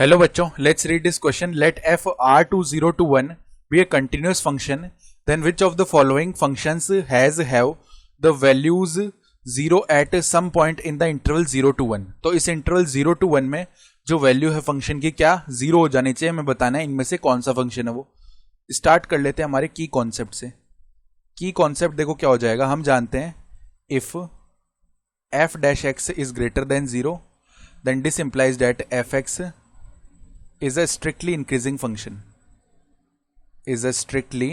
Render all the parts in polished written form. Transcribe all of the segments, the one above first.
Hello बच्चों, let's read this question. Let f R to 0 to 1 be a continuous function, then which of the following functions have the values 0 at some point in the interval 0 to 1. तो इस interval 0 to 1 में जो value है function की क्या 0 हो जानी चाहिए, हमें बताना है इनमें से कौन सा फंक्शन है वो. स्टार्ट कर लेते हैं हमारे की कॉन्सेप्ट से. की कॉन्सेप्ट देखो क्या हो जाएगा. हम जानते हैं if f dash x is greater than 0 then this implies that f x is a strictly increasing function. Is a strictly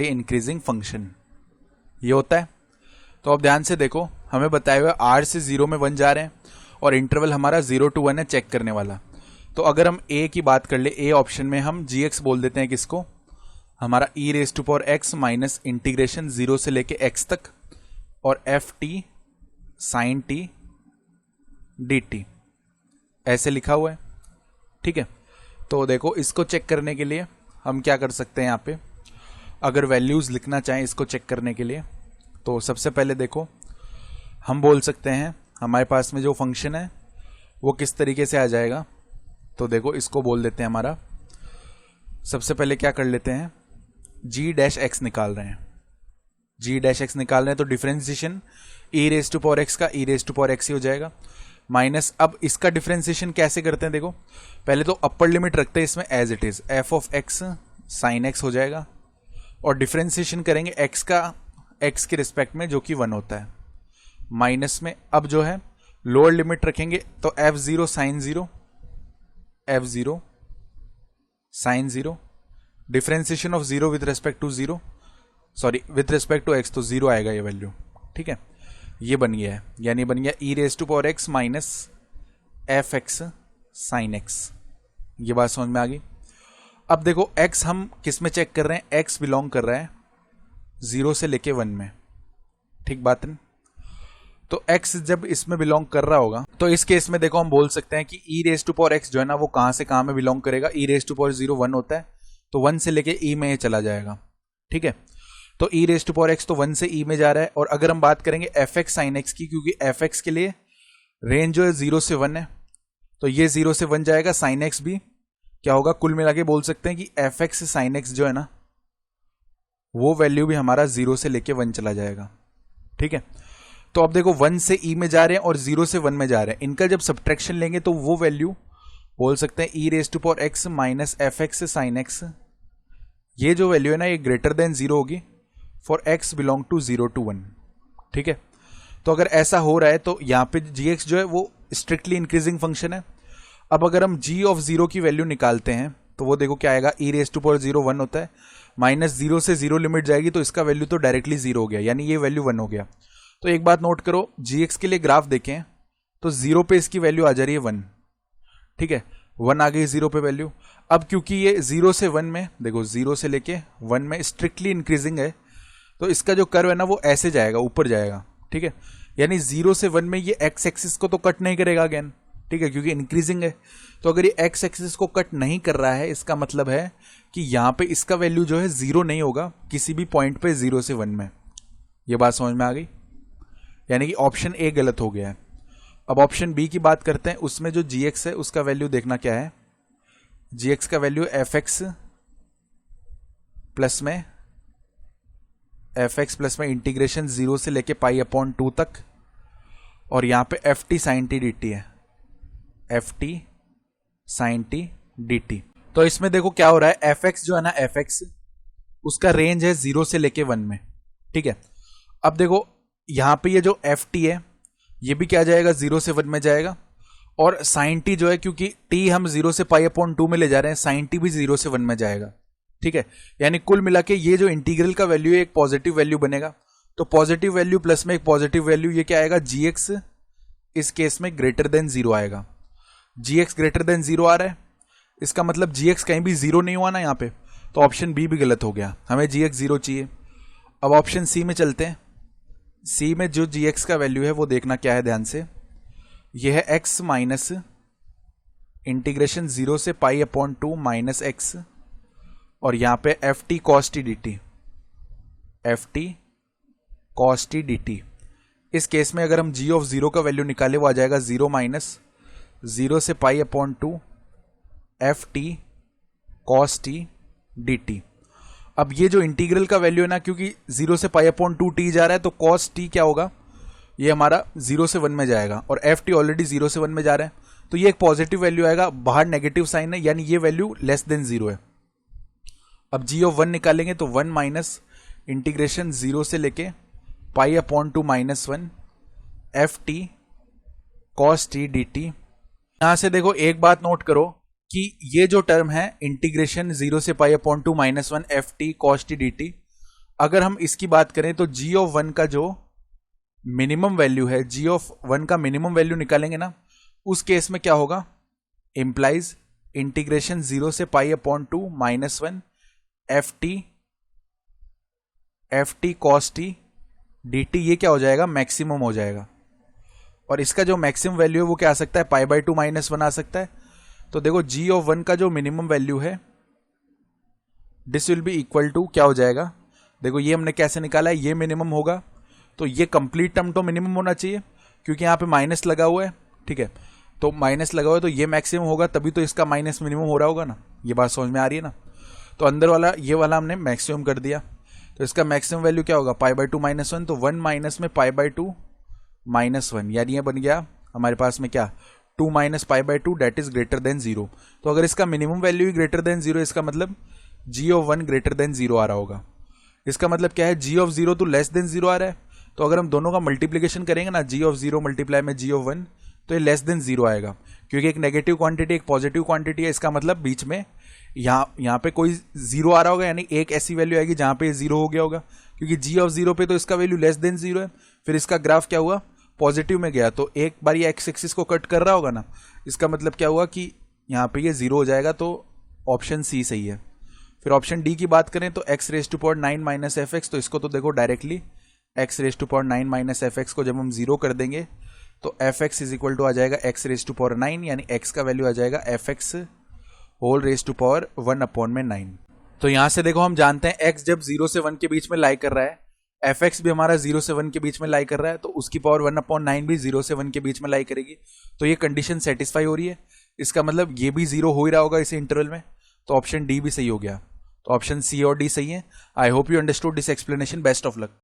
increasing function. ये होता है. तो अब ध्यान से देखो, हमें बताया हुआ r से 0 में 1 जा रहे हैं और इंटरवल हमारा 0 to 1 है चेक करने वाला. तो अगर हम a की बात कर ले, a ऑप्शन में हम gx बोल देते हैं किसको, हमारा e raise to power x minus integration 0 से लेके x तक और f T sine T D t ऐसे लिखा हुआ है. ठीक है. तो देखो इसको चेक करने के लिए हम क्या कर सकते हैं यहाँ पे, अगर वैल्यूज लिखना चाहें इसको चेक करने के लिए, तो सबसे पहले देखो हम बोल सकते हैं हमारे पास में जो फंक्शन है वो किस तरीके से आ जाएगा. तो देखो इसको बोल देते हैं हमारा, सबसे पहले क्या कर लेते हैं, जी डैश एक्स निकाल रहे हैं. जी डैश एक्स निकाल रहे हैं तो differentiation e raise to power x का e raise to power x ही हो जाएगा माइनस. अब इसका डिफरेंशिएशन कैसे करते हैं, देखो पहले तो अपर लिमिट रखते हैं इसमें as it is, f of x sine x हो जाएगा और डिफरेंशिएशन करेंगे एक्स का एक्स के रिस्पेक्ट में जो कि 1 होता है माइनस में. अब जो है लोअर लिमिट रखेंगे तो f zero sine zero, f zero sine zero, differentiation of 0 with respect to 0, sorry with respect to x, तो 0 आएगा ये वैल्यू. ठीक है, ये बन गया है, यानी बन गया E raise to power X minus F X sine X. ये बात समझ में आ गई. अब देखो एक्स हम किस में चेक कर रहे हैं, एक्स बिलोंग कर रहा है 0 से लेके 1 में. ठीक बात है. तो एक्स जब इसमें बिलोंग कर रहा होगा तो इस केस में देखो हम बोल सकते हैं कि ई रेज टू पावर एक्स जो है ना वो कहां से कहां में बिलोंग करेगा. ई रेज टू पावर 0 1 होता है तो 1 से लेके ई में ये चला जाएगा. ठीक है, तो ई रेज टू पावर एक्स तो 1 से ई में जा रहा है. और अगर हम बात करेंगे एफ एक्स साइन एक्स की, क्योंकि एफ एक्स के लिए रेंज जो है 0 से 1 है तो ये 0 से 1 जाएगा. साइन एक्स भी क्या होगा, कुल मिला के बोल सकते हैं कि एफ एक्स साइन एक्स जो है ना वो वैल्यू भी हमारा 0 से लेके 1 चला जाएगा. ठीक है, तो अब देखो 1 से ई में जा रहे हैं और 0 से 1 में जा रहे हैं, इनका जब सब्ट्रैक्शन लेंगे तो वो वैल्यू बोल सकते हैं E raise to power X minus F X sine X. ये जो वैल्यू है ना ये ग्रेटर देन 0 होगी for x belong to 0 to 1. ठीक है, तो अगर ऐसा हो रहा है तो यहाँ पे gx जो है वो स्ट्रिक्टली इंक्रीजिंग फंक्शन है. अब अगर हम g ऑफ 0 की वैल्यू निकालते हैं तो वो देखो क्या आएगा, ई रेज टू पावर 0 1 होता है माइनस 0 से 0 लिमिट जाएगी तो इसका वैल्यू तो डायरेक्टली 0 हो गया, यानी ये वैल्यू 1 हो गया. तो एक बात नोट करो, gx के लिए ग्राफ देखें तो 0 पे इसकी वैल्यू आ जा रही है 1. ठीक है, 1 आ गई 0 पे वैल्यू. अब क्योंकि ये 0 से 1 में देखो 0 से लेके 1 में स्ट्रिक्टली इंक्रीजिंग है तो इसका जो कर्व है ना वो ऐसे जाएगा, ऊपर जाएगा. ठीक है, यानी 0 से 1 में ये एक्स एक्सिस को तो कट नहीं करेगा अगेन. ठीक है, क्योंकि इंक्रीजिंग है. तो अगर ये एक्स एक्सिस को कट नहीं कर रहा है इसका मतलब है कि यहां पे इसका वैल्यू जो है 0 नहीं होगा किसी भी पॉइंट पे 0 से 1 में. ये बात समझ में आ गई, यानी कि ऑप्शन ए गलत हो गया है. अब ऑप्शन बी की बात करते हैं, उसमें जो जी एक्स है उसका वैल्यू देखना क्या है. जी एक्स का वैल्यू एफ एक्स प्लस में इंटीग्रेशन 0 से लेके पाई अपॉन 2 तक और यहां पे F T sine T D T है, F T sine T D T. तो इसमें देखो क्या हो रहा है, एफ एक्स जो है ना एफ एक्स उसका रेंज है 0 से लेके 1 में. ठीक है, अब देखो यहां पे ये जो एफ टी है ये भी क्या जाएगा 0 से 1 में जाएगा और साइन टी जो है क्योंकि टी हम 0 से पाई अपॉन 2 में ले जा रहे हैं साइन टी भी 0 से 1 में जाएगा. ठीक है, यानी कुल मिला के ये जो इंटीग्रल का वैल्यू है एक पॉजिटिव वैल्यू बनेगा. तो पॉजिटिव वैल्यू प्लस में एक पॉजिटिव वैल्यू, ये क्या आएगा, जीएक्स इस केस में ग्रेटर देन 0 आएगा. जीएक्स ग्रेटर देन 0 आ रहा है, इसका मतलब जीएक्स कहीं भी 0 नहीं हुआ ना यहाँ पे, तो ऑप्शन बी भी गलत हो गया, हमें जीएक्स 0 चाहिए. अब ऑप्शन सी में चलते हैं. सी में जो जीएक्स का वैल्यू है वो देखना क्या है ध्यान से, यह है एक्स माइनस इंटीग्रेशन 0 से पाई अपॉन 2 माइनस एक्स और यहां पे F T cos T D T, F T cos T D T. इस केस में अगर हम g ऑफ 0 का वैल्यू निकाले वो आ जाएगा 0 माइनस 0 से pi upon 2 F T cos T D T. अब ये जो इंटीग्रल का वैल्यू है ना, क्योंकि 0 से पाई अपॉन 2 टी जा रहा है तो कॉस टी क्या होगा, ये हमारा 0 से 1 में जाएगा और एफ टी ऑलरेडी 0 से 1 में जा रहा है तो ये एक पॉजिटिव वैल्यू आएगा, बाहर नेगेटिव साइन है यानी ये वैल्यू लेस देन 0 है। अब g ऑफ 1 निकालेंगे तो 1 माइनस इंटीग्रेशन 0 से लेके pi upon 2 minus 1 F T cos T D T. यहां से देखो एक बात नोट करो कि ये जो टर्म है इंटीग्रेशन 0 से pi upon 2 minus 1 F T cos T D T, अगर हम इसकी बात करें तो g ऑफ 1 का जो मिनिमम वैल्यू है, g ऑफ 1 का मिनिमम वैल्यू निकालेंगे ना, उस केस में क्या होगा, इंप्लाइज इंटीग्रेशन 0 से pi upon 2 minus 1 F T cos T D T, ये क्या हो जाएगा, मैक्सिमम हो जाएगा। और इसका जो मैक्सिमम वैल्यू है वो क्या आ सकता है, पाई बाई 2 माइनस 1 आ सकता है। तो देखो g ऑफ 1 का जो मिनिमम वैल्यू है this will be equal to क्या हो जाएगा, देखो ये हमने कैसे निकाला है, ये मिनिमम होगा तो ये कंप्लीट टर्म तो मिनिमम होना चाहिए क्योंकि यहाँ पे माइनस लगा हुआ है, ठीक है, तो माइनस लगा हुआ है तो ये मैक्सिमम होगा, तभी तो इसका माइनस मिनिमम हो रहा होगा ना। ये बात समझ में आ रही है ना। तो अंदर वाला ये वाला हमने मैक्सिमम कर दिया तो इसका मैक्सिमम वैल्यू क्या होगा, पाई बाई 2 माइनस 1, तो 1 माइनस में पाई बाई 2 माइनस 1, यानी ये बन गया हमारे पास में क्या, 2 minus pi by 2 that is greater than 0। तो अगर इसका मिनिमम वैल्यू ही ग्रेटर देन 0, इसका मतलब g ऑफ 1 ग्रेटर देन 0 आ रहा होगा। इसका मतलब क्या है, g ऑफ 0 तो लेस देन 0 आ रहा है, तो अगर हम दोनों का मल्टीप्लीकेशन करेंगे ना, g ऑफ 0 मल्टीप्लाई में g ऑफ 1, तो ये लेस देन 0 आएगा क्योंकि एक नेगेटिव क्वांटिटी एक पॉजिटिव क्वांटिटी है। इसका मतलब बीच में यहाँ पे कोई 0 आ रहा होगा, यानी एक ऐसी वैल्यू आएगी जहां पे 0 हो गया होगा, क्योंकि g ऑफ 0 पे तो इसका वैल्यू लेस देन 0 है। फिर इसका ग्राफ क्या हुआ, पॉजिटिव में गया, तो एक बार ये एक्स एक्सिस को कट कर रहा होगा ना, इसका मतलब क्या हुआ कि यहाँ पे ये 0 हो जाएगा, तो ऑप्शन सी सही है। फिर ऑप्शन डी की बात करें तो x raise to power 9 minus F X, तो इसको तो देखो directly x raise to power 9 minus F X को जब हम 0 कर देंगे तो F X is equal to आ जाएगा x रेज टू पावर 9, यानी x का वैल्यू आ जाएगा f x whole raise to power 1 upon में 9। तो यहां से देखो हम जानते हैं x जब 0 से 1 के बीच में लाई कर रहा है, एफ एक्स भी हमारा 0 से 1 के बीच में लाई कर रहा है, तो उसकी पावर 1 अपॉन 9 भी 0 से 1 के बीच में लाई करेगी। तो ये कंडीशन सेटिस्फाई हो रही है, इसका मतलब ये भी 0 हो ही रहा होगा इस इंटरवल में, तो ऑप्शन डी भी सही हो गया। तो ऑप्शन सी और डी सही है। I hope you understood this explanation. Best of luck.